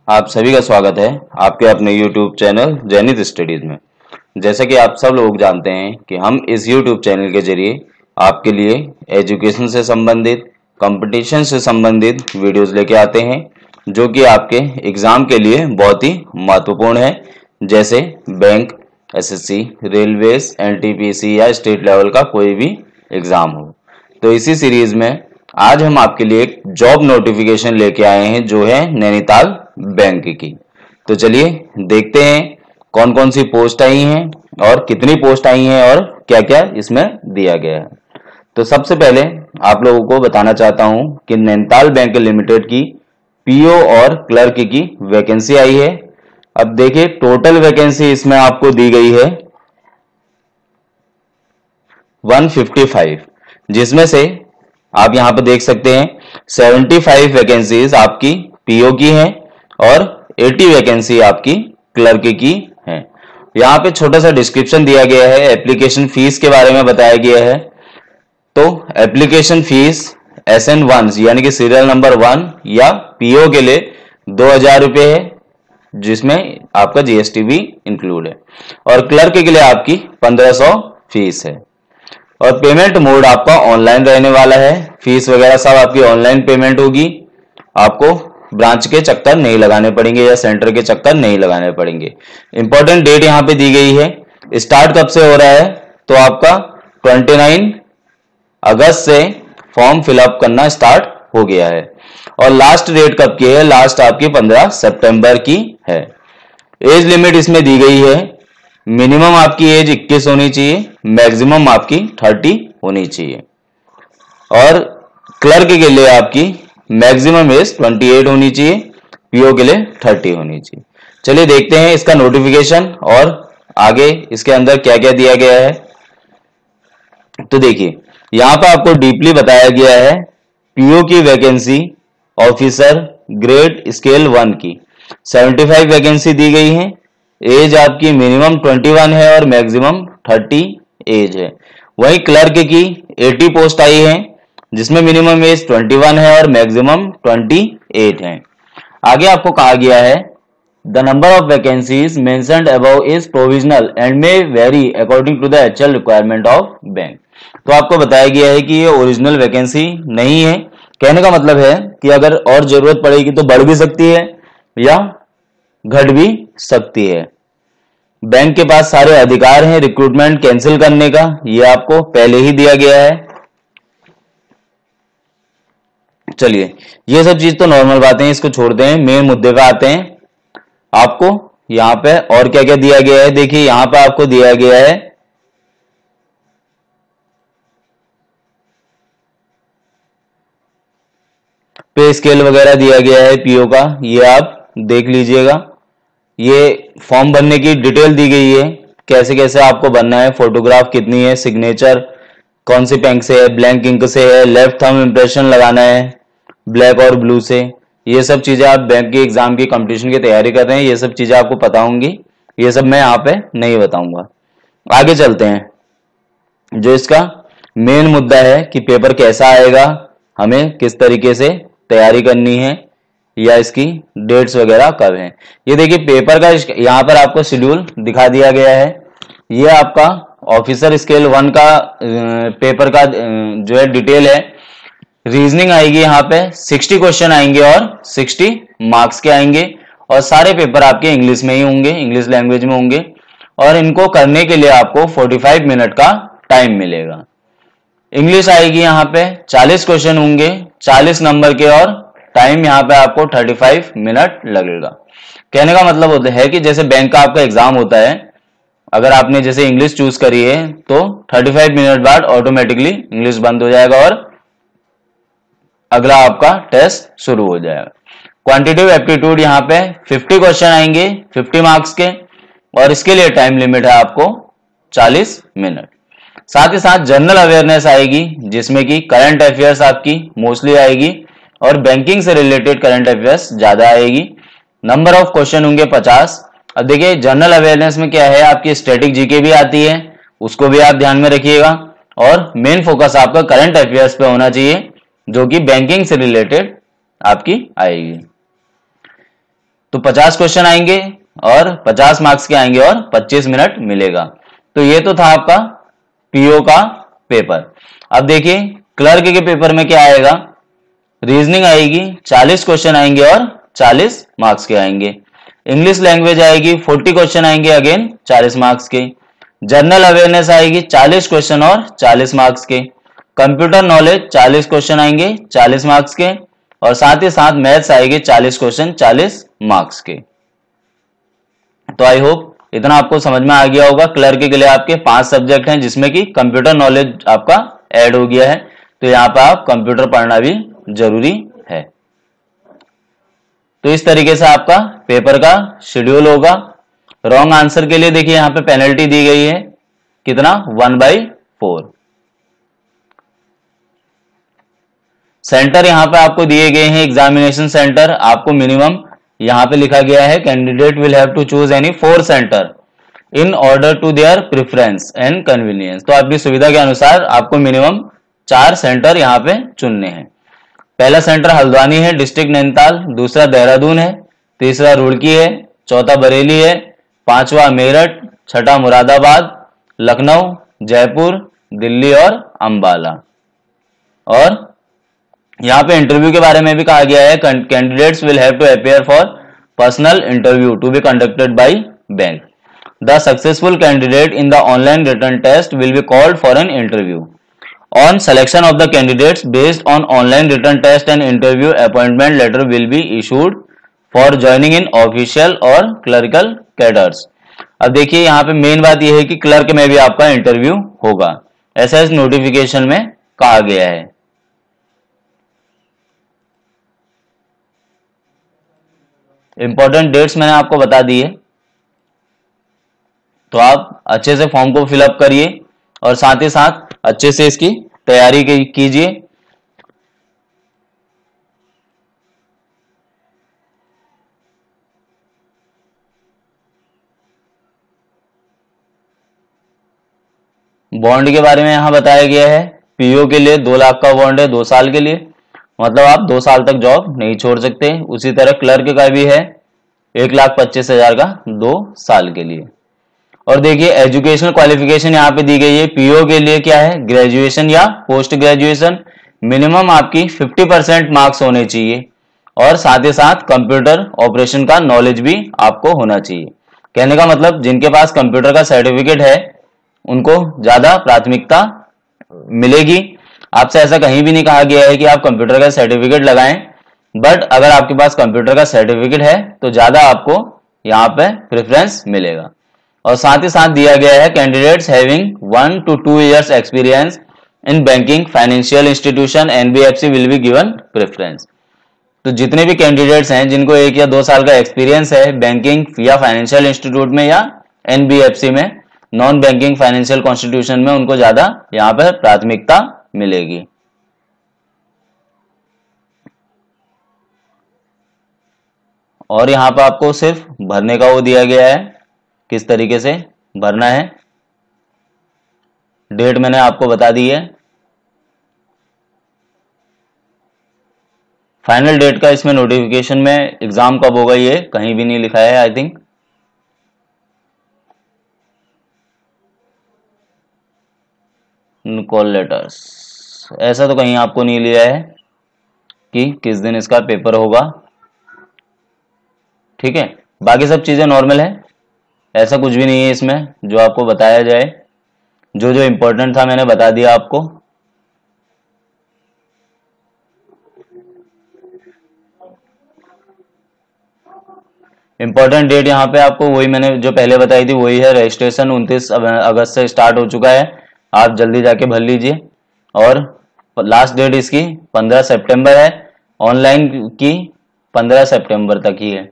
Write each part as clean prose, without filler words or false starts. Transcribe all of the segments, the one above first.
आप सभी का स्वागत है आपके अपने YouTube चैनल जैनित स्टडीज में। जैसा कि आप सब लोग जानते हैं कि हम इस YouTube चैनल के जरिए आपके लिए एजुकेशन से संबंधित, कंपटीशन से संबंधित वीडियोस लेके आते हैं जो कि आपके एग्जाम के लिए बहुत ही महत्वपूर्ण है, जैसे बैंक, एसएससी, रेलवेज, एनटीपीसी या स्टेट लेवल का कोई भी एग्जाम हो। तो इसी सीरीज में आज हम आपके लिए एक जॉब नोटिफिकेशन लेके आए हैं जो है नैनीताल बैंक की। तो चलिए देखते हैं कौन कौन सी पोस्ट आई हैं और कितनी पोस्ट आई हैं और क्या क्या इसमें दिया गया है। तो सबसे पहले आप लोगों को बताना चाहता हूं कि नैनीताल बैंक लिमिटेड की पीओ और क्लर्क की वैकेंसी आई है। अब देखिए टोटल वैकेंसी इसमें आपको दी गई है 155, जिसमें से आप यहां पर देख सकते हैं 75 वैकेंसीज आपकी पीओ की हैं और 80 वैकेंसी आपकी क्लर्क की हैं। यहाँ पे छोटा सा डिस्क्रिप्शन दिया गया है, एप्लीकेशन फीस के बारे में बताया गया है। तो एप्लीकेशन फीस SN1 यानी कि सीरियल नंबर 1 या पीओ के लिए 2000 रुपये है, जिसमें आपका जीएसटी भी इंक्लूड है, और क्लर्क के लिए आपकी 1500 फीस है। और पेमेंट मोड आपका ऑनलाइन रहने वाला है, फीस वगैरह सब आपकी ऑनलाइन पेमेंट होगी। आपको ब्रांच के चक्कर नहीं लगाने पड़ेंगे या सेंटर के चक्कर नहीं लगाने पड़ेंगे। इंपॉर्टेंट डेट यहाँ पे दी गई है। स्टार्ट कब से हो रहा है? तो आपका 29 अगस्त से फॉर्म फिलअप करना स्टार्ट हो गया है। और लास्ट डेट कब की है? लास्ट आपकी 15 सितंबर की है। एज लिमिट इसमें दी गई है, मिनिमम आपकी एज 21 होनी चाहिए, मैक्सिमम आपकी 30 होनी चाहिए। और क्लर्क के लिए आपकी मैक्सिमम एज 28 होनी चाहिए, पीओ के लिए 30 होनी चाहिए। चलिए देखते हैं इसका नोटिफिकेशन और आगे इसके अंदर क्या क्या दिया गया है। तो देखिए यहां पर आपको डीपली बताया गया है पीओ की वैकेंसी ऑफिसर ग्रेड स्केल 1 की 75 वैकेंसी दी गई है। एज आपकी मिनिमम 21 है और मैक्सिमम 30 एज है। वहीं क्लर्क की 80 पोस्ट आई है, जिसमें मिनिमम एज 21 है और मैक्सिमम 28 है। आगे आपको कहा गया है the number of vacancies mentioned above is provisional and may vary according to the actual requirement of bank. तो आपको बताया गया है कि ये ओरिजिनल वैकेंसी नहीं है। कहने का मतलब है कि अगर और जरूरत पड़ेगी तो बढ़ भी सकती है या घट भी सकती है। बैंक के पास सारे अधिकार हैं रिक्रूटमेंट कैंसिल करने का, ये आपको पहले ही दिया गया है। चलिए ये सब चीज तो नॉर्मल बातें हैं, इसको छोड़ते हैं, मेन मुद्दे पे आते हैं। आपको यहां पे और क्या क्या दिया गया है? देखिए यहां पे आपको दिया गया है पे स्केल वगैरह दिया गया है पीओ का, ये आप देख लीजिएगा। ये फॉर्म भरने की डिटेल दी गई है, कैसे कैसे आपको भरना है, फोटोग्राफ कितनी है, सिग्नेचर कौन सी पेन से है, ब्लैंक इंक से है, लेफ्ट थंब इंप्रेशन लगाना है ब्लैक और ब्लू से। ये सब चीजें आप बैंक के एग्जाम की कंपटीशन की तैयारी कर रहे हैं, ये सब चीजें आपको पता होंगी, ये सब मैं यहाँ पे नहीं बताऊंगा। आगे चलते हैं। जो इसका मेन मुद्दा है कि पेपर कैसा आएगा, हमें किस तरीके से तैयारी करनी है, या इसकी डेट्स वगैरह कब है। ये देखिए पेपर का यहाँ पर आपको शेड्यूल दिखा दिया गया है। ये आपका ऑफिसर स्केल 1 का पेपर का जो है डिटेल है। रीजनिंग आएगी, यहाँ पे 60 क्वेश्चन आएंगे और 60 मार्क्स के आएंगे, और सारे पेपर आपके इंग्लिश में ही होंगे, इंग्लिश लैंग्वेज में होंगे। और इनको करने के लिए आपको 45 मिनट का टाइम मिलेगा। इंग्लिश आएगी, यहाँ पे 40 क्वेश्चन होंगे, 40 नंबर के, और टाइम यहाँ पे आपको 35 मिनट लगेगा। कहने का मतलब है कि जैसे बैंक का आपका एग्जाम होता है, अगर आपने जैसे इंग्लिश चूज करी है तो 35 मिनट बाद ऑटोमेटिकली इंग्लिश बंद हो जाएगा और अगला आपका टेस्ट शुरू हो जाएगा। क्वांटिटेटिव एप्टीट्यूड यहाँ पे 50 क्वेश्चन आएंगे 50 मार्क्स के, और इसके लिए टाइम लिमिट है आपको 40 मिनट। साथ ही साथ जनरल अवेयरनेस आएगी, जिसमें कि करंट अफेयर्स आपकी मोस्टली आएगी और बैंकिंग से रिलेटेड करंट अफेयर्स ज्यादा आएगी। नंबर ऑफ क्वेश्चन होंगे 50। अब देखिए जनरल अवेयरनेस में क्या है, आपकी स्टैटिक जीके भी आती है, उसको भी आप ध्यान में रखिएगा। और मेन फोकस आपका करंट अफेयर्स पे होना चाहिए, जो कि बैंकिंग से रिलेटेड आपकी आएगी। तो 50 क्वेश्चन आएंगे और 50 मार्क्स के आएंगे और 25 मिनट मिलेगा। तो ये तो था आपका पीओ का पेपर। अब देखिए क्लर्क के पेपर में क्या आएगा, रीजनिंग आएगी, 40 क्वेश्चन आएंगे और 40 मार्क्स के आएंगे। इंग्लिश लैंग्वेज आएगी, 40 क्वेश्चन आएंगे, अगेन 40 मार्क्स के। जनरल अवेयरनेस आएगी, 40 क्वेश्चन और 40 मार्क्स के। कंप्यूटर नॉलेज 40 क्वेश्चन आएंगे, 40 मार्क्स के, और साथ ही साथ मैथ्स आएगी 40 क्वेश्चन 40 मार्क्स के। तो आई होप इतना आपको समझ में आ गया होगा। क्लर्क के लिए आपके 5 सब्जेक्ट हैं जिसमें कि कंप्यूटर नॉलेज आपका ऐड हो गया है, तो यहाँ पे आप कंप्यूटर पढ़ना भी जरूरी है। तो इस तरीके से आपका पेपर का शेड्यूल होगा। रॉन्ग आंसर के लिए देखिए यहाँ पे पेनल्टी दी गई है, कितना 1/4। सेंटर यहाँ पे आपको दिए गए हैं, एग्जामिनेशन सेंटर आपको मिनिमम यहाँ पे लिखा गया है, candidate will have to choose any 4 centre in order to their preference and convenience. तो आपकी सुविधा के अनुसार आपको मिनिमम 4 सेंटर यहाँ पे चुनने हैं। पहला सेंटर हल्द्वानी है, डिस्ट्रिक्ट नैनीताल, दूसरा देहरादून है, तीसरा रुड़की है, चौथा बरेली है, पांचवा मेरठ, छठा मुरादाबाद, लखनऊ, जयपुर, दिल्ली और अंबाला। और यहाँ पे इंटरव्यू के बारे में भी कहा गया है, candidates will have to appear for personal interview to be conducted by bank. The successful candidate in the online written test will be called for an interview. On selection of the candidates based on online written test and interview, appointment letter will be issued for joining in official और clerical cadres। अब देखिए यहाँ पे main बात यह है कि clerk में भी आपका इंटरव्यू होगा, ऐसा इस नोटिफिकेशन में कहा गया है। इंपॉर्टेंट डेट्स मैंने आपको बता दिए, तो आप अच्छे से फॉर्म को फिलअप करिए और साथ ही साथ अच्छे से इसकी तैयारी कीजिए। बॉन्ड के बारे में यहां बताया गया है, पीओ के लिए 2 लाख का बॉन्ड है 2 साल के लिए, मतलब आप 2 साल तक जॉब नहीं छोड़ सकते। उसी तरह क्लर्क का भी है 1,25,000 का 2 साल के लिए। और देखिए एजुकेशनल क्वालिफिकेशन यहाँ पे दी गई है। पीओ के लिए क्या है, ग्रेजुएशन या पोस्ट ग्रेजुएशन, मिनिमम आपकी 50% मार्क्स होने चाहिए, और साथ ही साथ कंप्यूटर ऑपरेशन का नॉलेज भी आपको होना चाहिए। कहने का मतलब जिनके पास कंप्यूटर का सर्टिफिकेट है उनको ज्यादा प्राथमिकता मिलेगी। आपसे ऐसा कहीं भी नहीं कहा गया है कि आप कंप्यूटर का सर्टिफिकेट लगाएं, बट अगर आपके पास कंप्यूटर का सर्टिफिकेट है तो ज्यादा आपको यहाँ पे प्रेफरेंस मिलेगा। और साथ ही साथ दिया गया है candidates having 1 to 2 years experience in banking financial institution NBFC will be given preference. तो जितने भी कैंडिडेट्स हैं जिनको 1 या 2 साल का एक्सपीरियंस है बैंकिंग या फाइनेंशियल इंस्टीट्यूट में या एनबीएफसी में, नॉन बैंकिंग फाइनेंशियल कॉन्स्टिट्यूशन में, उनको ज्यादा यहाँ पर प्राथमिकता मिलेगी। और यहाँ पर आपको सिर्फ भरने का वो दिया गया है, किस तरीके से भरना है। डेट मैंने आपको बता दी है। फाइनल डेट का इसमें नोटिफिकेशन में एग्जाम कब होगा ये कहीं भी नहीं लिखा है। आई थिंक कॉल लेटर्स ऐसा तो कहीं आपको नहीं लिया है कि किस दिन इसका पेपर होगा, ठीक है। बाकी सब चीजें नॉर्मल है, ऐसा कुछ भी नहीं है इसमें जो आपको बताया जाए। जो जो इंपॉर्टेंट था मैंने बता दिया आपको। इंपॉर्टेंट डेट यहाँ पे आपको वही मैंने जो पहले बताई थी वही है। रजिस्ट्रेशन 29 अगस्त से स्टार्ट हो चुका है, आप जल्दी जाके भर लीजिए। और लास्ट डेट इसकी 15 सितंबर है, ऑनलाइन की 15 सितंबर तक ही है,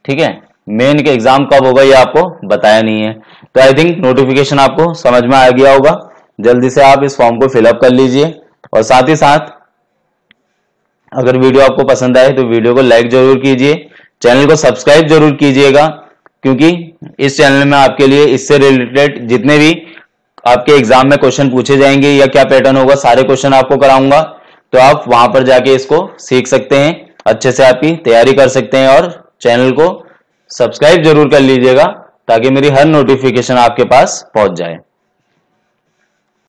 ठीक है। मेन के एग्जाम कब होगा ये आपको बताया नहीं है। तो आई थिंक नोटिफिकेशन आपको समझ में आ गया होगा। जल्दी से आप इस फॉर्म को फिलअप कर लीजिए। और साथ ही साथ अगर वीडियो आपको पसंद आए तो वीडियो को लाइक जरूर कीजिए, चैनल को सब्सक्राइब जरूर कीजिएगा, क्योंकि इस चैनल में आपके लिए इससे रिलेटेड जितने भी आपके एग्जाम में क्वेश्चन पूछे जाएंगे या क्या पैटर्न होगा सारे क्वेश्चन आपको कराऊंगा। तो आप वहां पर जाके इसको सीख सकते हैं, अच्छे से आपकी तैयारी कर सकते हैं और चैनल को सब्सक्राइब जरूर कर लीजिएगा ताकि मेरी हर नोटिफिकेशन आपके पास पहुंच जाए।